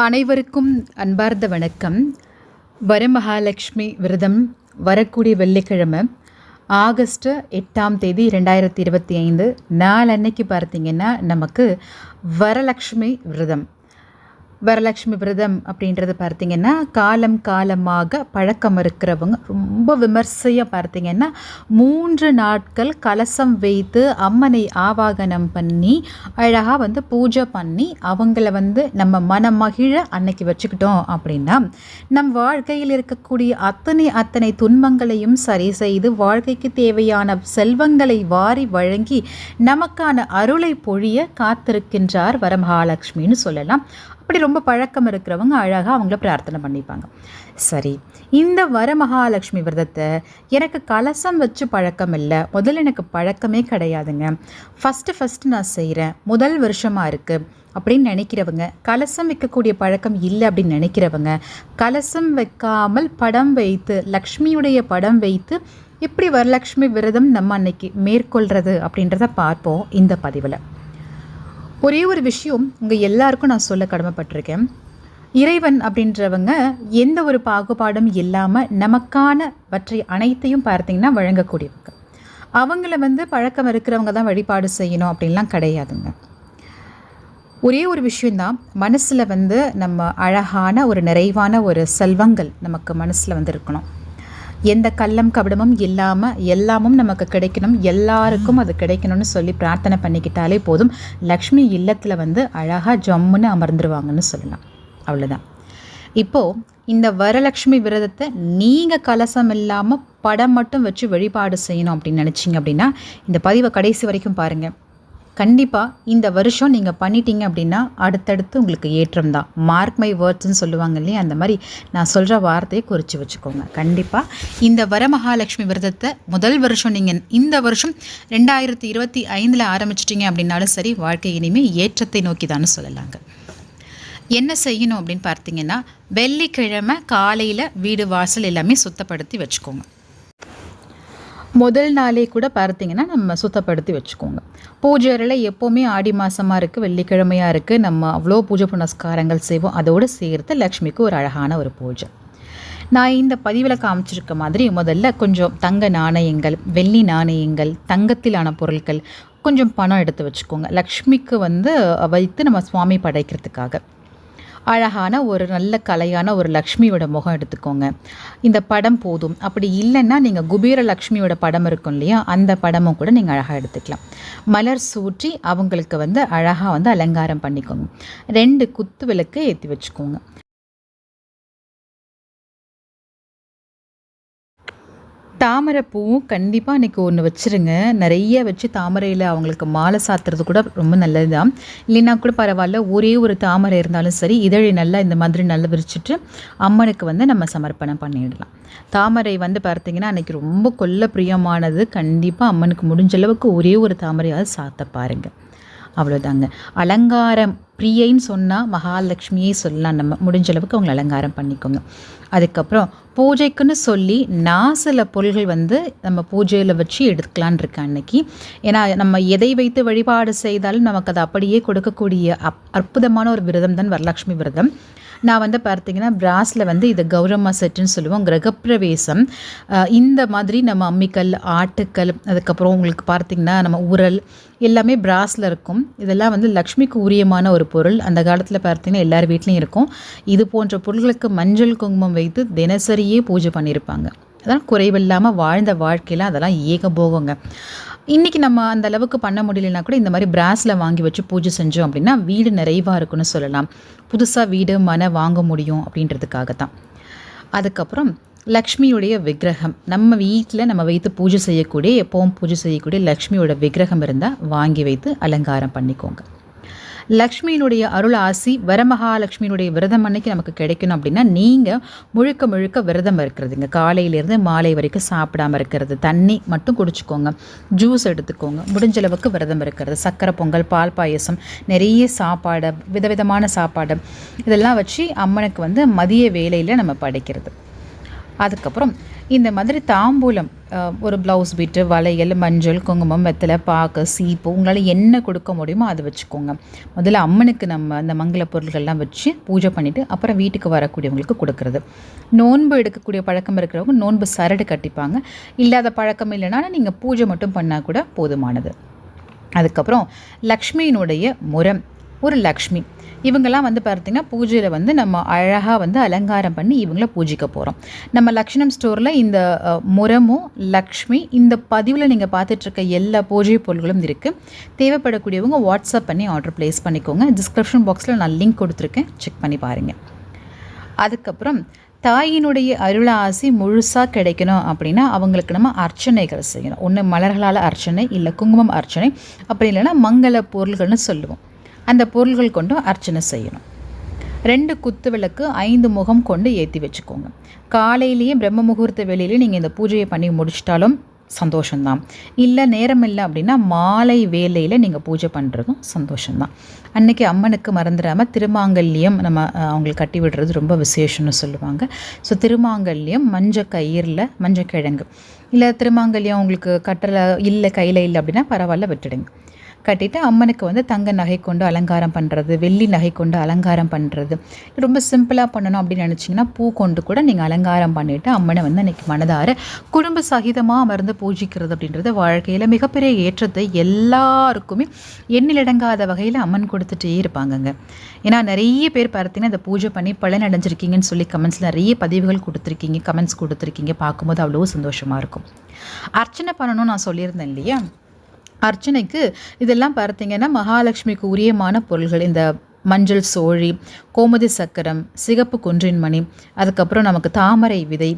அனைவருக்கும் அன்பார்ந்த வணக்கம். வரமகாலட்சுமி விரதம் வரக்கூடிய வெள்ளிக்கிழமை ஆகஸ்ட் 8ஆம் தேதி 2025 நாளன்னைக்கு பார்த்தீங்கன்னா நமக்கு வரலட்சுமி விரதம். வரலட்சுமி விரதம் அப்படின்றது பார்த்திங்கன்னா காலமாக பழக்கம் இருக்கிறவங்க ரொம்ப விமர்சையாக பார்த்திங்கன்னா 3 நாட்கள் கலசம் வைத்து அம்மனை ஆவாகனம் பண்ணி அழகாக பூஜை பண்ணி அவங்கள நம்ம மனமகிழ அன்னைக்கு வச்சுக்கிட்டோம் அப்படின்னா நம் வாழ்க்கையில் இருக்கக்கூடிய அத்தனை துன்பங்களையும் சரி செய்து வாழ்க்கைக்கு தேவையான செல்வங்களை வாரி வழங்கி நமக்கான அருளை பொழிய காத்திருக்கின்றார் வரமகாலட்சுமின்னு சொல்லலாம். அப்படி ரொம்ப பழக்கம் இருக்கிறவங்க அழகாக அவங்கள பிரார்த்தனை பண்ணிப்பாங்க. சரி, இந்த வரமகாலட்சுமி விரதத்தை எனக்கு கலசம் வச்சு பழக்கம் இல்லை, முதல்ல எனக்கு பழக்கமே கிடையாதுங்க, ஃபஸ்ட்டு நான் செய்கிறேன், முதல் வருஷமாக இருக்குது அப்படின்னு நினைக்கிறவங்க, கலசம் வைக்கக்கூடிய பழக்கம் இல்லை அப்படின்னு நினைக்கிறவங்க, கலசம் வைக்காமல் படம் வைத்து லக்ஷ்மியுடைய படம் வைத்து எப்படி வரலட்சுமி விரதம் நம்ம அன்னைக்கு மேற்கொள்கிறது அப்படின்றத பார்ப்போம் இந்த பதிவில். ஒரே ஒரு விஷயம் உங்கள் எல்லாருக்கும் நான் சொல்ல கடமைப்பட்டிருக்கேன். இறைவன் அப்படின்றவங்க எந்த ஒரு பாகுபாடும் இல்லாமல் நமக்கானவற்றை அனைத்தையும் பார்த்திங்கன்னா வழங்கக்கூடியவங்க. அவங்கள பழக்கம் இருக்கிறவங்க தான் வழிபாடு செய்யணும் அப்படின்லாம் கிடையாதுங்க. ஒரே ஒரு விஷயந்தான், மனசில் நம்ம அழகான ஒரு நிறைவான ஒரு செல்வங்கள் நமக்கு மனசில் இருக்கணும். எந்த கள்ளம் கபடமும் இல்லாமல் எல்லாமும் நமக்கு கிடைக்கணும், எல்லாருக்கும் அது கிடைக்கணும்னு சொல்லி பிரார்த்தனை பண்ணிக்கிட்டாலே போதும். லக்ஷ்மி இல்லத்தில் அழகாக ஜம்முன்னு அமர்ந்துருவாங்கன்னு சொல்லலாம். அவ்வளோதான். இப்போது இந்த வரலட்சுமி விரதத்தை நீங்கள் கலசம் இல்லாமல் படம் மட்டும் வச்சு வழிபாடு செய்யணும் அப்படின்னு நினச்சிங்க அப்படின்னா இந்த பதிவை கடைசி வரைக்கும் பாருங்கள். கண்டிப்பாக இந்த வருஷம் நீங்கள் பண்ணிட்டீங்க அப்படின்னா அடுத்தடுத்து உங்களுக்கு ஏற்றம் தான். மார்க் மை வேர்ட்ஸ்ன்னு சொல்லுவாங்க இல்லையா, அந்த மாதிரி நான் சொல்கிற வார்த்தையை குறித்து வச்சுக்கோங்க. கண்டிப்பாக இந்த வரமகாலட்சுமி விரதத்தை முதல் வருஷம் நீங்கள் இந்த வருஷம் 2025 ஆரம்பிச்சிட்டிங்க அப்படின்னாலும் சரி, வாழ்க்கை இனிமேல் ஏற்றத்தை நோக்கி தானே சொல்லலாங்க. என்ன செய்யணும் அப்படின்னு பார்த்தீங்கன்னா, வெள்ளிக்கிழமை காலையில் வீடு வாசல் எல்லாமே சுத்தப்படுத்தி வச்சுக்கோங்க. முதல் நாளே கூட பார்த்திங்கன்னா நம்ம சுத்தப்படுத்தி வச்சுக்கோங்க. பூஜை அறையில் எப்போவுமே ஆடி மாதமாக இருக்குது, வெள்ளிக்கிழமையாக இருக்குது, நம்ம அவ்வளோ பூஜை புனஸ்காரங்கள் செய்வோம். அதோடு சேர்த்து லக்ஷ்மிக்கு ஒரு அழகான ஒரு பூஜை. நான் இந்த பதிவில் காமிச்சிருக்க மாதிரி முதல்ல கொஞ்சம் தங்க நாணயங்கள், வெள்ளி நாணயங்கள், தங்கத்திலான பொருட்கள், கொஞ்சம் பணம் எடுத்து வச்சுக்கோங்க. லக்ஷ்மிக்கு வைத்து நம்ம சுவாமி படைக்கிறதுக்காக அழகான ஒரு நல்ல கலையான ஒரு லக்ஷ்மியோட முகம் எடுத்துக்கோங்க. இந்த படம் போதும். அப்படி இல்லைன்னா நீங்கள் குபேர லக்ஷ்மியோட படம் இருக்கும் இல்லையா, அந்த படமும் கூட நீங்கள் அழகாக எடுத்துக்கலாம். மலர் சூற்றி அவங்களுக்கு அழகாக அலங்காரம் பண்ணிக்கோங்க. 2 குத்து விளக்கு ஏற்றி வச்சுக்கோங்க. தாமரை பூவும் கண்டிப்பாக இன்றைக்கி ஒன்று வச்சுருங்க. நிறைய வச்சு தாமரையில் அவங்களுக்கு மாலை சாத்துறது கூட ரொம்ப நல்லது தான். இல்லைன்னா கூட பரவாயில்ல, ஒரே ஒரு தாமரை இருந்தாலும் சரி, இதழை நல்லா இந்த மாதிரி நல்லா விரிச்சிட்டு அம்மனுக்கு நம்ம சமர்ப்பணம் பண்ணிடலாம். தாமரை பார்த்திங்கன்னா அன்றைக்கி ரொம்ப கொல்ல பிரியமானது. கண்டிப்பாக அம்மனுக்கு முடிஞ்ச அளவுக்கு ஒரே ஒரு தாமரையாவது சாத்த பாருங்கள். அவ்வளோதாங்க. அலங்காரம் பிரியைன்னு சொன்னால் மகாலட்சுமியே சொல்லலாம். நம்ம முடிஞ்ச அளவுக்கு அவங்களை அலங்காரம் பண்ணிக்கோங்க. அதுக்கப்புறம் பூஜைக்குன்னு சொல்லி நான் சில பொருள்கள் நம்ம பூஜையில் வச்சு எடுத்துக்கலான் இருக்கேன் அன்னைக்கு. ஏன்னா நம்ம எதை வைத்து வழிபாடு செய்தாலும் நமக்கு அதை அப்படியே கொடுக்கக்கூடிய அற்புதமான ஒரு விரதம் தான் வரலட்சுமி விரதம். நான் பார்த்திங்கன்னா பிராஸில் இது கௌரம்மா செட்டுன்னு சொல்லுவோம். கிரகப்பிரவேசம் இந்த மாதிரி நம்ம அம்மிக்கல், ஆட்டுக்கல், அதுக்கப்புறம் உங்களுக்கு பார்த்திங்கன்னா நம்ம உரல் எல்லாமே பிராஸில் இருக்கும். இதெல்லாம் லக்ஷ்மிக்கு உரியமான ஒரு பொருள். அந்த காலத்தில் பார்த்திங்கன்னா எல்லார் வீட்லேயும் இருக்கும். இது போன்ற பொருள்களுக்கு மஞ்சள் குங்குமம் வைத்து தினசரியே பூஜை பண்ணியிருப்பாங்க. அதெல்லாம் குறைவில்லாமல் வாழ்ந்த வாழ்க்கையில் அதெல்லாம் ஏகபோகங்க. இன்றைக்கி நம்ம அந்த அளவுக்கு பண்ண முடியலன்னா கூட இந்த மாதிரி பிராஸில் வாங்கி வச்சு பூஜை செஞ்சோம் அப்படின்னா வீடு நிறைவாக இருக்குன்னு சொல்லலாம். புதுசாக வீடு மனை வாங்க முடியும் அப்படின்றதுக்காகத்தான். அதுக்கப்புறம் லக்ஷ்மியுடைய விக்கிரகம் நம்ம வீட்டில் நம்ம வைத்து பூஜை செய்யக்கூடிய, எப்பவும் பூஜை செய்யக்கூடிய லக்ஷ்மியோட விக்கிரகம் இருந்தால் வாங்கி வைத்து அலங்காரம் பண்ணிக்கோங்க. லக்ஷ்மியினுடைய அருள் ஆசி வரமகாலட்சுமியினுடைய விரதம் அன்னைக்கு நமக்கு கிடைக்கணும் அப்படின்னா நீங்கள் முழுக்க விரதம் இருக்கிறதுங்க. காலையிலேருந்து மாலை வரைக்கும் சாப்பிடாமல் இருக்கிறது, தண்ணி மட்டும் குடிச்சிக்கோங்க, ஜூஸ் எடுத்துக்கோங்க. முடிஞ்ச அளவுக்கு விரதம் இருக்கிறது. சக்கரை பொங்கல், பால் பாயசம், நிறைய சாப்பாடு, விதவிதமான சாப்பாடு இதெல்லாம் வச்சு அம்மனுக்கு மதிய வேளையில் நம்ம படைக்கிறது. அதுக்கப்புறம் இந்த மாதிரி தாம்பூலம் ஒரு ப்ளவுஸ் பிட்டு, வளையல், மஞ்சள், குங்குமம், வெத்தலை, பாக்கு, சீப்பு உங்களால் என்ன கொடுக்க முடியுமோ அதை வச்சுக்கோங்க. முதல்ல அம்மனுக்கு நம்ம அந்த மங்கள பொருள்கள்லாம் வச்சு பூஜை பண்ணிவிட்டு அப்புறம் வீட்டுக்கு வரக்கூடியவங்களுக்கு கொடுக்குறது. நோன்பு எடுக்கக்கூடிய பழக்கம் இருக்கிறவங்க நோன்பு சரடு கட்டிப்பாங்க. இல்லாத பழக்கம் இல்லைன்னா நீங்கள் பூஜை மட்டும் பண்ணால் கூட போதுமானது. அதுக்கப்புறம் லக்ஷ்மியினுடைய முரம், ஒரு லக்ஷ்மி இவங்கெல்லாம் பார்த்திங்கன்னா பூஜையில் நம்ம அழகாக அலங்காரம் பண்ணி இவங்கள பூஜிக்க போகிறோம். நம்ம லக்ஷ்மணம் ஸ்டோரில் இந்த முரமும் லக்ஷ்மி இந்த பதிவில் நீங்கள் பார்த்துட்ருக்க எல்லா பூஜை பொருள்களும் இருக்குது. தேவைப்படக்கூடியவங்க வாட்ஸ்அப் பண்ணி ஆர்டர் ப்ளேஸ் பண்ணிக்கோங்க. டிஸ்கிரிப்ஷன் பாக்ஸில் நான் லிங்க் கொடுத்துருக்கேன், செக் பண்ணி பாருங்கள். அதுக்கப்புறம் தாயினுடைய அருள் ஆசி முழுசாக கிடைக்கணும் அப்படின்னா அவங்களுக்கு நம்ம அர்ச்சனைகள் செய்யணும். ஒன்று மலர்களால் அர்ச்சனை, இல்லை குங்குமம் அர்ச்சனை, அப்படி இல்லைன்னா மங்கள பொருள்கள்னு சொல்லுவோம். அந்த பொருள்கள் கொண்டு அர்ச்சனை செய்யணும். 2 குத்து விளக்கு 5 முகம் கொண்டு ஏற்றி வச்சுக்கோங்க. காலையிலேயே பிரம்ம முகூர்த்த வேலையிலேயே நீங்கள் இந்த பூஜையை பண்ணி முடிச்சிட்டாலும் சந்தோஷம்தான். இல்லை நேரம் இல்லை அப்படின்னா மாலை வேலையில் நீங்கள் பூஜை பண்ணுறதும் சந்தோஷம்தான். அன்றைக்கி அம்மனுக்கு மறந்துடாமல் திருமாங்கல்யம் நம்ம அவங்களுக்கு கட்டி விடுறது ரொம்ப விசேஷம்னு சொல்லுவாங்க. ஸோ திருமாங்கல்யம் மஞ்சள் கயிறில் மஞ்சக்கிழங்கு, இல்லை திருமாங்கல்யம் உங்களுக்கு கட்டலை இல்லை கையில் இல்லை அப்படின்னா பரவாயில்ல விட்டுடுங்க. கட்டிட்டு அம்மனுக்கு தங்க நகை கொண்டு அலங்காரம் பண்ணுறது, வெள்ளி நகை கொண்டு அலங்காரம் பண்ணுறது, ரொம்ப சிம்பிளாக பண்ணணும் அப்படின்னு நினச்சிங்கன்னா பூ கொண்டு கூட நீங்கள் அலங்காரம் பண்ணிவிட்டு அம்மனை அன்றைக்கி மனதார குடும்ப சகிதமாக அமர்ந்து பூஜிக்கிறது அப்படின்றது வாழ்க்கையில் மிகப்பெரிய ஏற்றத்தை எல்லாருக்குமே எண்ணிலடங்காத வகையில் அம்மன் கொடுத்துட்டே இருப்பாங்கங்க. ஏன்னா நிறைய பேர் பார்த்தீங்கன்னா இந்த பூஜை பண்ணி பலன் அடைஞ்சிருக்கீங்கன்னு சொல்லி கமெண்ட்ஸில் நிறைய பதிவுகள் கொடுத்துருக்கீங்க, கமெண்ட்ஸ் கொடுத்துருக்கீங்க. பார்க்கும்போது அவ்வளோ சந்தோஷமாக இருக்கும். அர்ச்சனை பண்ணணும்னு நான் சொல்லியிருந்தேன் இல்லையா? அர்ச்சனைக்கு இதெல்லாம் பார்த்தீங்கன்னா மகாலட்சுமிக்கு உரியமான பொருள்கள். இந்த மஞ்சள் சோழி, கோமதி சக்கரம், சிகப்பு குன்றின் மணி, அதுக்கப்புறம் நமக்கு தாமரை விதை,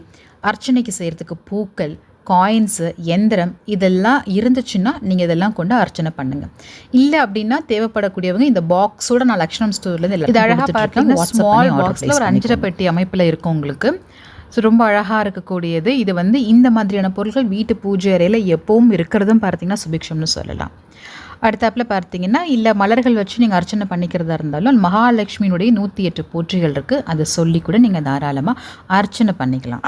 அர்ச்சனைக்கு செய்கிறதுக்கு பூக்கள், காயின்ஸு, எந்திரம் இதெல்லாம் இருந்துச்சுன்னா நீங்கள் இதெல்லாம் கொண்டு அர்ச்சனை பண்ணுங்கள். இல்லை அப்படின்னா தேவைப்படக்கூடியவங்க இந்த பாக்ஸோட நான் லக்ஷ்மணம் ஸ்டோர்லேருந்து இது அழகாக பார்த்தீங்கன்னா ஸ்மால் பாக்ஸில் ஒரு 5 பெட்டி அமைப்பில் இருக்கும் உங்களுக்கு. ஸோ ரொம்ப அழகாக இருக்கக்கூடியது. இது இந்த மாதிரியான பொருட்கள் வீட்டு பூஜை அறையில் எப்பவும் இருக்கிறதும் பார்த்தீங்கன்னா சுபிக்ஷம்னு சொல்லலாம். அடுத்தாப்பில் பார்த்தீங்கன்னா இல்லை மலர்கள் வச்சு நீங்கள் அர்ச்சனை பண்ணிக்கிறதா இருந்தாலும் மகாலட்சுமியினுடைய 108 போற்றிகள் இருக்குது. அதை சொல்லி கூட நீங்கள் தாராளமாக அர்ச்சனை பண்ணிக்கலாம்.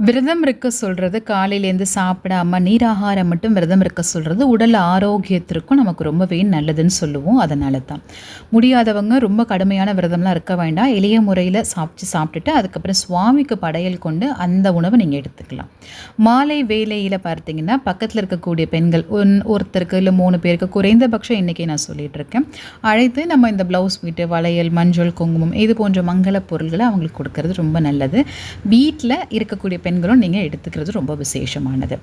விரதம் இருக்க சொல்கிறது, காலையிலேருந்து சாப்பிடாம நீராகாரம் மட்டும் விரதம் இருக்க சொல்கிறது உடல் ஆரோக்கியத்திற்கும் நமக்கு ரொம்பவே நல்லதுன்னு சொல்லுவோம். அதனால தான் முடியாதவங்க ரொம்ப கடுமையான விரதம்லாம் இருக்க வேண்டாம். எளிய முறையில் சாப்பிட்டுட்டு அதுக்கப்புறம் சுவாமிக்கு படையல் கொண்டு அந்த உணவை நீங்கள் எடுத்துக்கலாம். மாலை வேலையில் பார்த்தீங்கன்னா பக்கத்தில் இருக்கக்கூடிய பெண்கள் ஒருத்தருக்கு இல்லை 3 பேருக்கு குறைந்தபட்சம் இன்றைக்கி நான் சொல்லிகிட்டு இருக்கேன், அழைத்து நம்ம இந்த ப்ளவுஸ் வீட்டு, வளையல், மஞ்சள், குங்குமம் இது போன்ற மங்கள பொருள்களை அவங்களுக்கு கொடுக்கறது ரொம்ப நல்லது. வீட்டில் இருக்கக்கூடிய பெண்களும் நீங்கள் எடுத்துக்கிறது ரொம்ப விசேஷமானது.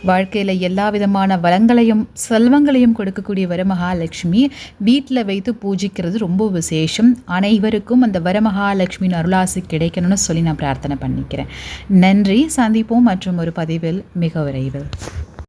வாழ்க்கையில் எல்லா விதமான வளங்களையும் செல்வங்களையும் கொடுக்கக்கூடிய வரமகாலட்சுமி வீட்டில் வைத்து பூஜிக்கிறது ரொம்ப விசேஷம். அனைவருக்கும் அந்த வரமகாலட்சுமியின் அருளாசி கிடைக்கணும்னு சொல்லி நான் பிரார்த்தனை பண்ணிக்கிறேன். நன்றி. சந்திப்போம் மற்றும் ஒரு பதிவில் மிக விரைவில்.